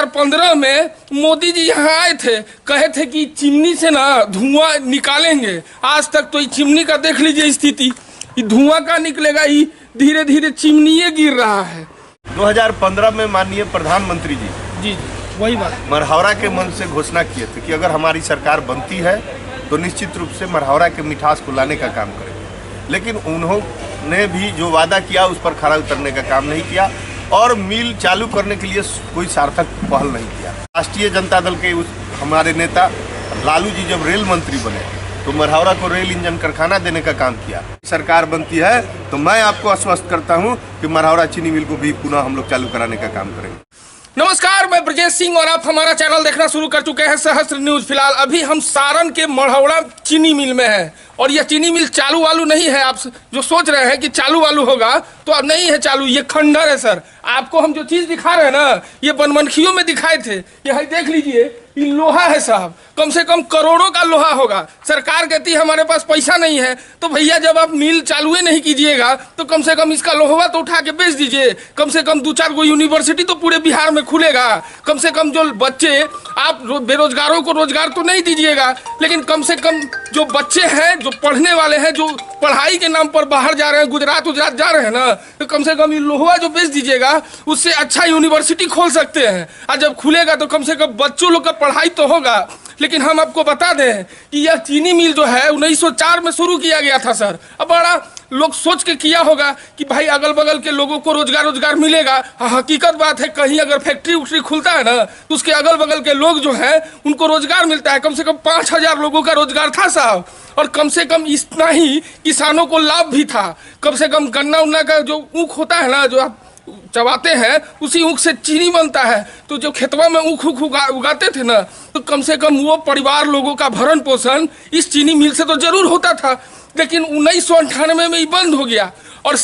2015 में मोदी जी यहाँ आए थे, कहे थे कि चिमनी से ना धुआं निकालेंगे। आज तक तो ये चिमनी का देख लीजिए स्थिति, ये धुआं का निकलेगा, ये धीरे धीरे चिमनी गिर रहा है। 2015 में माननीय प्रधानमंत्री जी वही बात मरहौरा के मन से घोषणा किए थे कि अगर हमारी सरकार बनती है तो निश्चित रूप से मरहौरा के मिठास को लाने का काम करेंगे। लेकिन उन्होंने भी जो वादा किया उस पर खरा उतरने का काम नहीं किया और मिल चालू करने के लिए कोई सार्थक पहल नहीं किया। राष्ट्रीय जनता दल के हमारे नेता लालू जी जब रेल मंत्री बने तो मरहौरा को रेल इंजन कारखाना देने का काम किया। सरकार बनती है तो मैं आपको आश्वस्त करता हूं कि मरहौरा चीनी मिल को भी पुनः हम लोग चालू कराने का काम करेंगे। नमस्कार, मैं ब्रजेश सिंह और आप हमारा चैनल देखना शुरू कर चुके हैं सहस्त्र न्यूज। फिलहाल अभी हम सारण के मरहौरा चीनी मिल में हैं और यह चीनी मिल चालू वालू नहीं है। आप जो सोच रहे हैं कि चालू वालू होगा तो अब नहीं है चालू, ये खंडर है सर। आपको हम जो चीज दिखा रहे हैं ना, ये बनमनखियों में दिखाए थे, ये देख लीजिए, ये लोहा है साहब, कम से कम करोड़ों का लोहा होगा। सरकार कहती है हमारे पास पैसा नहीं है, तो भैया जब आप मिल चालू ही नहीं कीजिएगा तो कम से कम इसका लोहा तो उठा के बेच दीजिए। कम से कम 2-4 गो यूनिवर्सिटी तो पूरे बिहार में खुलेगा। कम से कम जो बच्चे, आप बेरोजगारों को रोजगार तो नहीं दीजिएगा, लेकिन कम से कम जो बच्चे हैं, जो पढ़ने वाले हैं, जो पढ़ाई के नाम पर बाहर जा रहे हैं, गुजरात जा रहे हैं ना, तो कम से कम ये लोहा जो बेच दीजिएगा, उससे अच्छा यूनिवर्सिटी खोल सकते हैं। और जब खुलेगा तो कम से कम बच्चों लोग का पढ़ाई तो होगा। लेकिन हम आपको बता दें कि यह चीनी मिल जो है 1904 में शुरू किया गया था सर। अब बड़ा लोग सोच के किया होगा कि भाई अगल बगल के लोगों को रोजगार मिलेगा। हकीकत बात है, कहीं अगर फैक्ट्री उक्ट्री खुलता है ना तो उसके अगल बगल के लोग जो हैं उनको रोजगार मिलता है। कम से कम 5000 लोगों का रोजगार था साहब, और कम से कम इतना ही किसानों को लाभ भी था। कम से कम गन्ना उन्ना का जो ऊख होता है ना, जो आप चबाते हैं, उसी ऊख से चीनी बनता है। तो जो खेतवा में ऊख उगाते थे ना, तो कम से कम वो परिवार लोगों का भरण पोषण इस चीनी मिल से तो जरूर होता था। लेकिन 1998 में ये बंद हो गया और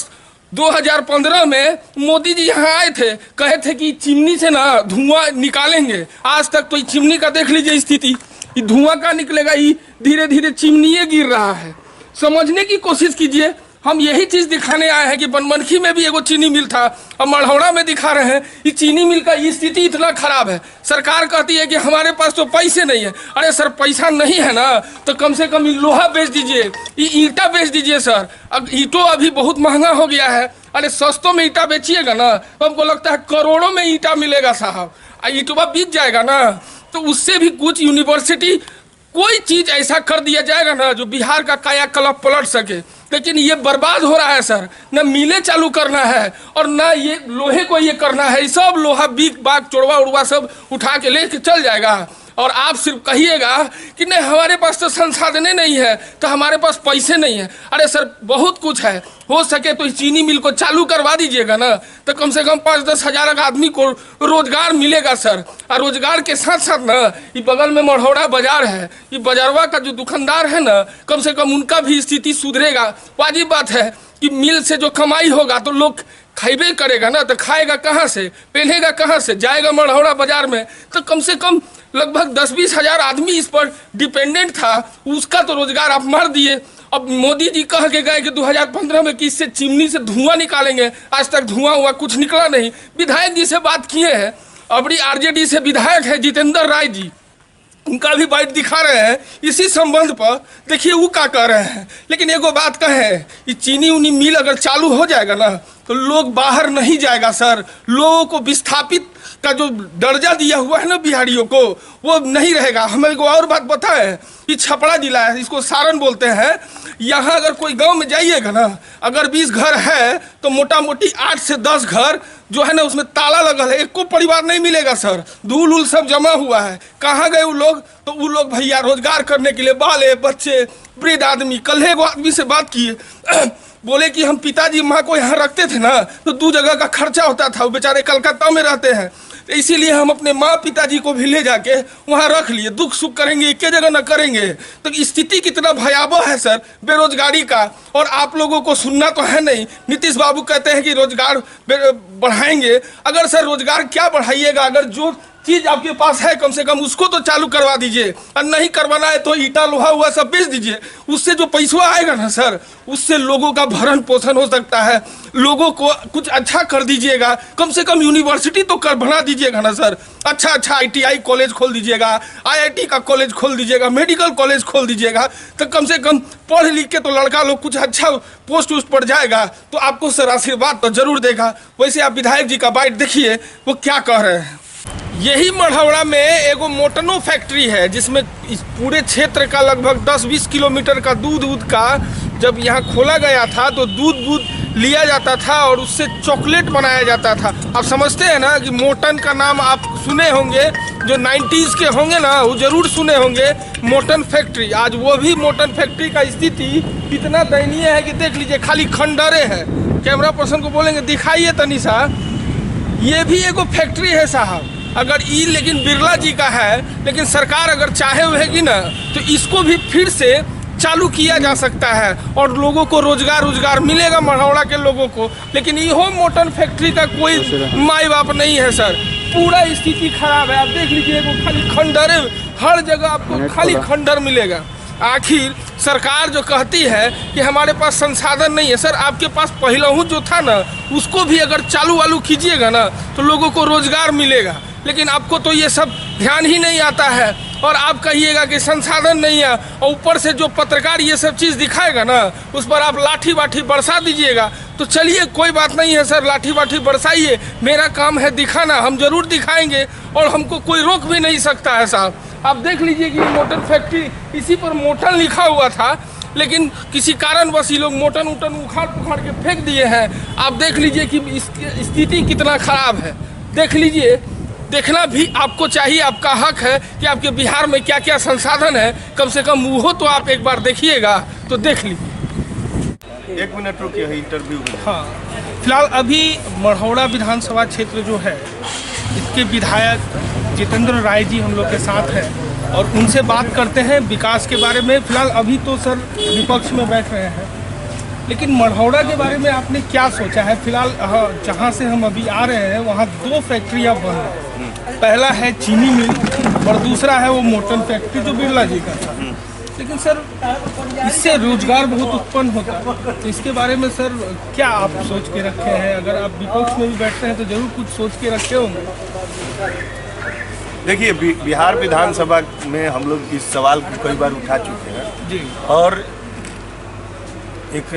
2015 में मोदी जी यहाँ आए थे, कहे थे कि चिमनी से ना धुआं निकालेंगे। आज तक तो ये चिमनी का देख लीजिए स्थिति, ये धुआं का निकलेगा, ये धीरे धीरे चिमनी गिर रहा है। समझने की कोशिश कीजिए। हम यही चीज दिखाने आए हैं कि बनमनखी में भी एगो चीनी मिल था और मरहौरा में दिखा रहे हैं। ये चीनी मिल का स्थिति इतना खराब है। सरकार कहती है कि हमारे पास तो पैसे नहीं है। अरे सर, पैसा नहीं है ना तो कम से कम लोहा बेच दीजिए, ये ईंटा बेच दीजिए सर। अब ईंटों अभी बहुत महंगा हो गया है। अरे सस्तों में ईंटा बेचिएगा ना तो हमको लगता है करोड़ों में ईंटा मिलेगा साहब। ईंटवा बीत जाएगा ना तो उससे भी कुछ यूनिवर्सिटी, कोई चीज ऐसा कर दिया जाएगा ना जो बिहार का कायाकल्प पलट सके। लेकिन ये बर्बाद हो रहा है सर। न मिलें चालू करना है और न ये लोहे को ये करना है। सब लोहा बीक बाग चोड़वा उड़वा सब उठा के लेके चल जाएगा और आप सिर्फ कहिएगा कि नहीं हमारे पास तो संसाधने नहीं है, तो हमारे पास पैसे नहीं है। अरे सर, बहुत कुछ है। हो सके तो इस चीनी मिल को चालू करवा दीजिएगा ना, तो कम से कम 5-10 हजार आदमी को रोजगार मिलेगा सर। और रोजगार के साथ साथ ना, ये बगल में मरहौरा बाजार है, ये बाजारवा का जो दुकानदार है ना, कम से कम उनका भी स्थिति सुधरेगा। वाजिब बात है कि मिल से जो कमाई होगा तो लोग खाइबे करेगा ना, तो खाएगा कहाँ से, पहनेगा कहाँ से, जाएगा मरहौरा बाजार में। तो कम से कम लगभग 10-20 हजार आदमी इस पर डिपेंडेंट था, उसका तो रोजगार आप मार दिए। अब मोदी जी कह के गए कि 2015 में कि इससे चिमनी से धुआं निकालेंगे। आज तक धुआं हुआ कुछ निकला नहीं। विधायक जी से बात किए हैं, अबड़ी आरजेडी से विधायक है जितेंद्र राय जी, उनका भी बाइट दिखा रहे हैं इसी संबंध पर। देखिए वो क्या कह रहे हैं। लेकिन एगो बात कहे, ये चीनी उनी मिल अगर चालू हो जाएगा ना तो लोग बाहर नहीं जाएगा सर। लोगों को विस्थापित का जो दर्जा दिया हुआ है ना बिहारियों को, वो नहीं रहेगा। हमें एगो और बात बताए, ये छपरा जिला है, इसको सारण बोलते हैं। यहाँ अगर कोई गांव में जाइएगा ना, अगर 20 घर है तो मोटा मोटी 8 से 10 घर जो है ना उसमें ताला लगल है, एक को परिवार नहीं मिलेगा सर। धूल उल सब जमा हुआ है। कहाँ गए वो लोग? तो वो लोग भैया रोजगार करने के लिए, बाले बच्चे वृद्ध आदमी। कल एगो आदमी से बात किए, बोले कि हम पिताजी माँ को यहाँ रखते थे ना तो 2 जगह का खर्चा होता था, वो बेचारे कलकत्ता में रहते हैं, तो इसीलिए हम अपने माँ पिताजी को भी ले जाके वहाँ रख लिए। दुख सुख करेंगे एक जगह न करेंगे। तो स्थिति कितना भयावह है सर बेरोजगारी का, और आप लोगों को सुनना तो है नहीं। नीतीश बाबू कहते हैं कि रोजगार बढ़ाएंगे। अगर सर रोजगार क्या बढ़ाइएगा, अगर जो चीज आपके पास है कम से कम उसको तो चालू करवा दीजिए, और नहीं करवाना है तो ईटा लोहा हुआ सब बेच दीजिए। उससे जो पैसा आएगा ना सर, उससे लोगों का भरण पोषण हो सकता है, लोगों को कुछ अच्छा कर दीजिएगा। कम से कम यूनिवर्सिटी तो कर बना दीजिएगा ना सर। अच्छा ITI कॉलेज खोल दीजिएगा, IIT का कॉलेज खोल दीजिएगा, मेडिकल कॉलेज खोल दीजिएगा, तो कम से कम पढ़ लिख के तो लड़का लोग कुछ अच्छा पोस्ट उस्ट पर जाएगा तो आपको सर आशीर्वाद तो जरूर देगा। वैसे आप विधायक जी का बाइट देखिए वो क्या कह रहे हैं। यही मढ़ौरा में एगो मोटनो फैक्ट्री है जिसमें इस पूरे क्षेत्र का लगभग 10-20 किलोमीटर का दूध का जब यहाँ खोला गया था तो दूध लिया जाता था और उससे चॉकलेट बनाया जाता था। आप समझते हैं ना कि मोटन का नाम आप सुने होंगे, जो 90s के होंगे ना वो जरूर सुने होंगे मोटन फैक्ट्री। आज वो भी मोटन फैक्ट्री का स्थिति इतना दयनीय है कि देख लीजिए खाली खंडरे हैं। कैमरा पर्सन को बोलेंगे दिखाइए तनिषा, ये भी एगो फैक्ट्री है साहब। अगर ये लेकिन बिरला जी का है, लेकिन सरकार अगर चाहे होगी ना तो इसको भी फिर से चालू किया जा सकता है और लोगों को रोजगार मिलेगा मढ़ौरा के लोगों को। लेकिन यो मोटन फैक्ट्री का कोई माई बाप नहीं है सर, पूरा स्थिति खराब है। आप देख लीजिए वो खाली खंडर, हर जगह आपको खाली खंडर मिलेगा। आखिर सरकार जो कहती है कि हमारे पास संसाधन नहीं है, सर आपके पास पहले जो था ना उसको भी अगर चालू कीजिएगा ना तो लोगों को रोजगार मिलेगा। लेकिन आपको तो ये सब ध्यान ही नहीं आता है और आप कहिएगा कि संसाधन नहीं है, और ऊपर से जो पत्रकार ये सब चीज़ दिखाएगा ना उस पर आप लाठी बाठी बरसा दीजिएगा। तो चलिए कोई बात नहीं है सर, लाठी बाठी बरसाइए, मेरा काम है दिखाना, हम जरूर दिखाएंगे और हमको कोई रोक भी नहीं सकता है साहब। आप देख लीजिए कि मोटन फैक्ट्री, इसी पर मोटन लिखा हुआ था, लेकिन किसी कारणवश ये लोग मोटन उखाड़ के फेंक दिए हैं। आप देख लीजिए कि इसकी स्थिति कितना खराब है। देख लीजिए, देखना भी आपको चाहिए, आपका हक है कि आपके बिहार में क्या क्या संसाधन है, कम से कम वो तो आप एक बार देखिएगा तो देख लीजिए। 1 मिनट रुकिए, इंटरव्यू में। हाँ, फिलहाल अभी मढ़ौरा विधानसभा क्षेत्र जो है इसके विधायक जितेंद्र राय जी हम लोग के साथ हैं और उनसे बात करते हैं विकास के बारे में। फिलहाल अभी तो सर विपक्ष में बैठ रहे हैं, लेकिन मढ़ौरा के बारे में आपने क्या सोचा है? फिलहाल जहाँ से हम अभी आ रहे हैं वहाँ 2 फैक्ट्रियाँ बंद हैं। पहला है चीनी मिल और दूसरा है वो मोटन फैक्ट्री जो बिरला जी का था। लेकिन सर इससे रोजगार बहुत उत्पन्न होता है, तो इसके बारे में सर क्या आप सोच के रखे हैं? अगर आप विपक्ष में भी बैठते हैं तो जरूर कुछ सोच के रखे होंगे। देखिए, बिहार विधानसभा में हम लोग इस सवाल को कई बार उठा चुके हैं जी, और एक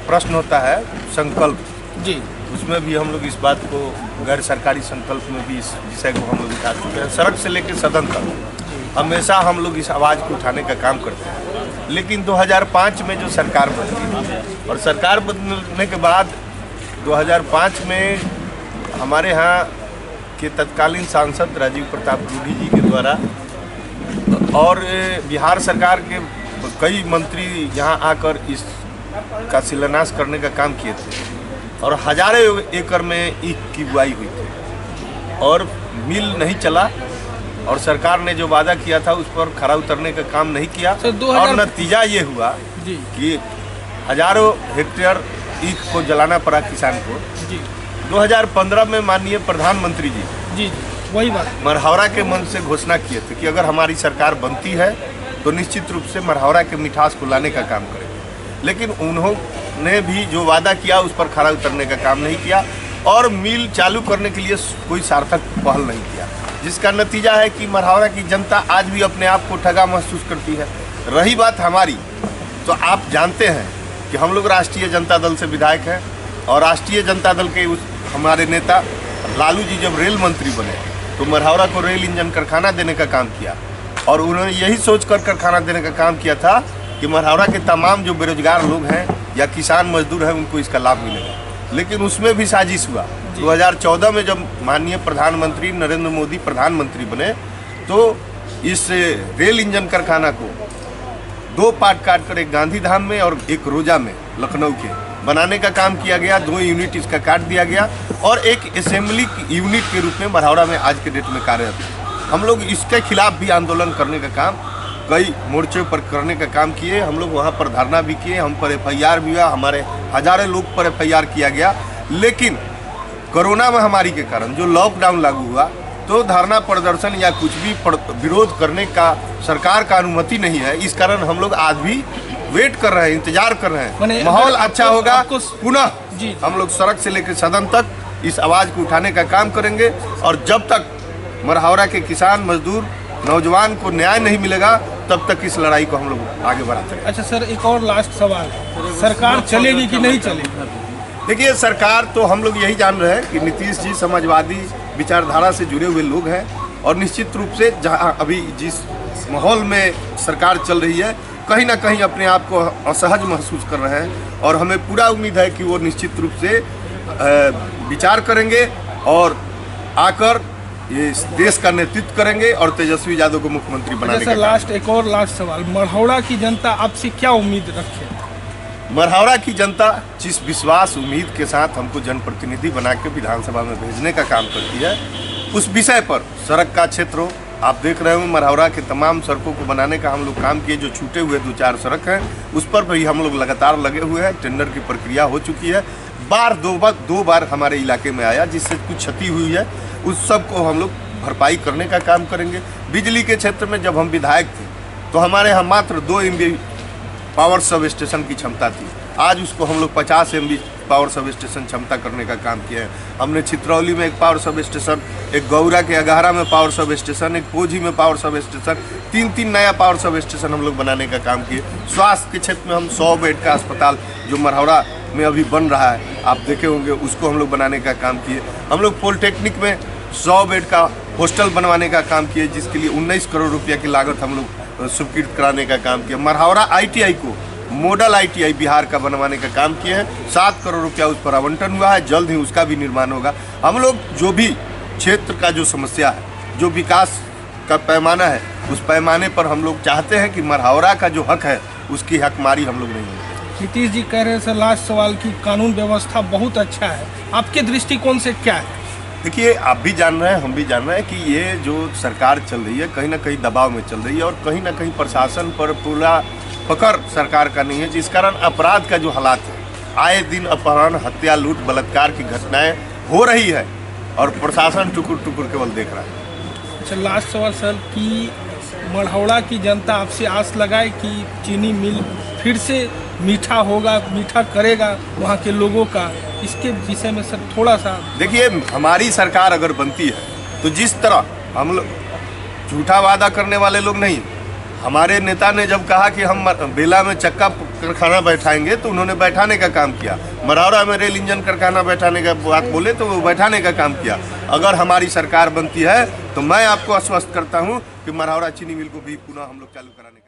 प्रश्न होता है संकल्प जी, उसमें भी हम लोग इस बात को, गैर सरकारी संकल्प में भी इस विषय को हम लोग उठा चुके हैं। सड़क से लेकर सदन तक हमेशा हम लोग इस आवाज़ को उठाने का काम करते हैं। लेकिन 2005 में जो सरकार बदली और सरकार बदलने के बाद 2005 में हमारे यहाँ के तत्कालीन सांसद राजीव प्रताप रूडी जी के द्वारा और बिहार सरकार के कई मंत्री यहाँ आकर इस का शिलान्यास करने का काम किए थे और हजारों एकड़ में ईख की बुआई हुई थी और मिल नहीं चला और सरकार ने जो वादा किया था उस पर खरा उतरने का काम नहीं किया। और नतीजा ये हुआ कि हजारों हेक्टेयर ईख को जलाना पड़ा किसान को। 2015 में माननीय प्रधानमंत्री जी वही बात मढ़ौरा के मन से घोषणा किए थे कि अगर हमारी सरकार बनती है तो निश्चित रूप से मढ़ौरा के मिठास को लाने का काम करेंगे। लेकिन उन्होंने भी जो वादा किया उस पर खरा उतरने का काम नहीं किया और मिल चालू करने के लिए कोई सार्थक पहल नहीं किया, जिसका नतीजा है कि मढ़ौरा की जनता आज भी अपने आप को ठगा महसूस करती है। रही बात हमारी, तो आप जानते हैं कि हम लोग राष्ट्रीय जनता दल से विधायक हैं और राष्ट्रीय जनता दल के हमारे नेता लालू जी जब रेल मंत्री बने तो मढ़ौरा को रेल इंजन कारखाना देने का काम किया और उन्होंने यही सोचकर कारखाना देने का काम किया था कि मढ़ौरा के तमाम जो बेरोजगार लोग हैं या किसान मजदूर हैं उनको इसका लाभ मिलेगा। लेकिन उसमें भी साजिश हुआ। 2014 में जब माननीय प्रधानमंत्री नरेंद्र मोदी प्रधानमंत्री बने तो इस रेल इंजन कारखाना को 2 पार्ट काटकर एक गांधीधाम में और एक रोजा में लखनऊ के बनाने का काम किया गया। 2 यूनिट इसका काट दिया गया और एक असेंबली यूनिट के रूप में मढ़ौरा में आज के डेट में कार्यरत है। हम लोग इसके खिलाफ भी आंदोलन करने का काम कई मोर्चों पर करने का काम किए। हम लोग वहाँ पर धरना भी किए, हम पर FIR भी हुआ, हमारे हजारों लोग पर FIR किया गया। लेकिन कोरोना महामारी के कारण जो लॉकडाउन लागू हुआ तो धरना प्रदर्शन या कुछ भी विरोध करने का सरकार का अनुमति नहीं है। इस कारण हम लोग आज भी वेट कर रहे हैं, इंतजार कर रहे हैं। माहौल अच्छा होगा, पुनः हम लोग सड़क से लेकर सदन तक इस आवाज को उठाने का काम करेंगे। और जब तक मरहौरा के किसान, मजदूर, नौजवान को न्याय नहीं मिलेगा तब तक इस लड़ाई को हम लोग आगे बढ़ाते रहेंगे। अच्छा सर, एक और लास्ट सवाल, सरकार चलेगी कि नहीं चलेगी? देखिए, सरकार तो हम लोग यही जान रहे हैं कि नीतीश जी समाजवादी विचारधारा से जुड़े हुए लोग हैं और निश्चित रूप से जहां अभी जिस माहौल में सरकार चल रही है, कहीं ना कहीं अपने आप को असहज महसूस कर रहे हैं। और हमें पूरा उम्मीद है कि वो निश्चित रूप से विचार करेंगे और आकर ये देश का नेतृत्व करेंगे और तेजस्वी यादव को मुख्यमंत्री बनाने का। लास्ट एक और लास्ट सवाल, मरहौरा की जनता आपसे क्या उम्मीद रखे? मरहौरा की जनता जिस विश्वास उम्मीद के साथ हमको जनप्रतिनिधि बना के विधानसभा में भेजने का काम करती है, उस विषय पर सड़क का क्षेत्र हो, आप देख रहे हो मरहौरा के तमाम सड़कों को बनाने का हम लोग काम किए। जो छूटे हुए 2-4 सड़क हैं उस पर भी हम लोग लगातार लगे हुए हैं। टेंडर की प्रक्रिया हो चुकी है। दो बार हमारे इलाके में आया जिससे कुछ क्षति हुई है, उस सब को हम लोग भरपाई करने का काम करेंगे। बिजली के क्षेत्र में जब हम विधायक थे तो हमारे यहाँ मात्र 2 MB पावर सब स्टेशन की क्षमता थी। आज उसको हम लोग 50 MB पावर सब स्टेशन क्षमता करने का काम किया है। हमने चित्रौली में एक पावर सब स्टेशन, एक गौरा के अगहरा में पावर सब स्टेशन, एक पोझी में पावर सब स्टेशन, 3 नया पावर सब स्टेशन हम लोग बनाने का काम किए। स्वास्थ्य के क्षेत्र में हम 100 बेड का अस्पताल जो मरहौरा में अभी बन रहा है, आप देखे होंगे, उसको हम लोग बनाने का काम किए। हम लोग पॉलिटेक्निक में 100 बेड का हॉस्टल बनवाने का काम किए, जिसके लिए 19 करोड़ रुपया की लागत हम लोग स्वीकृत कराने का काम किया। मरहौरा ITI को मॉडल ITI बिहार का बनवाने का काम किए हैं। 7 करोड़ रुपया उस पर आवंटन हुआ है, जल्द ही उसका भी निर्माण होगा। हम लोग जो भी क्षेत्र का जो समस्या है, जो विकास का पैमाना है, उस पैमाने पर हम लोग चाहते हैं कि मरहौरा का जो हक है उसकी हकमारी हम लोग नहीं होगी। नीतीश जी कह रहे हैं सर, लास्ट सवाल की कानून व्यवस्था बहुत अच्छा है, आपके दृष्टिकोण से क्या है? देखिए, आप भी जान रहे हैं, हम भी जान रहे हैं कि ये जो सरकार चल रही है कहीं ना कहीं दबाव में चल रही है और कहीं ना कहीं प्रशासन पर पूरा पकड़ सरकार का नहीं है, जिस कारण अपराध का जो हालात है, आए दिन अपहरण, हत्या, लूट, बलात्कार की घटनाएं हो रही है और प्रशासन टुकुर टुकुर केवल देख रहा है। अच्छा, लास्ट सवाल सर, कि मरहौरा की जनता आपसे आस लगाए कि चीनी मिल फिर से मीठा होगा, मीठा करेगा वहाँ के लोगों का, इसके विषय में सर थोड़ा सा। देखिए, हमारी सरकार अगर बनती है तो जिस तरह हम लोग झूठा वादा करने वाले लोग नहीं। हमारे नेता ने जब कहा कि हम बेला में चक्का कारखाना बैठाएंगे तो उन्होंने बैठाने का काम किया। मरहौरा में रेल इंजन कारखाना बैठाने का बात बोले तो वो बैठाने का काम किया। अगर हमारी सरकार बनती है तो मैं आपको आश्वस्त करता हूँ कि मरहौरा चीनी मिल को भी पुनः हम लोग चालू कराने का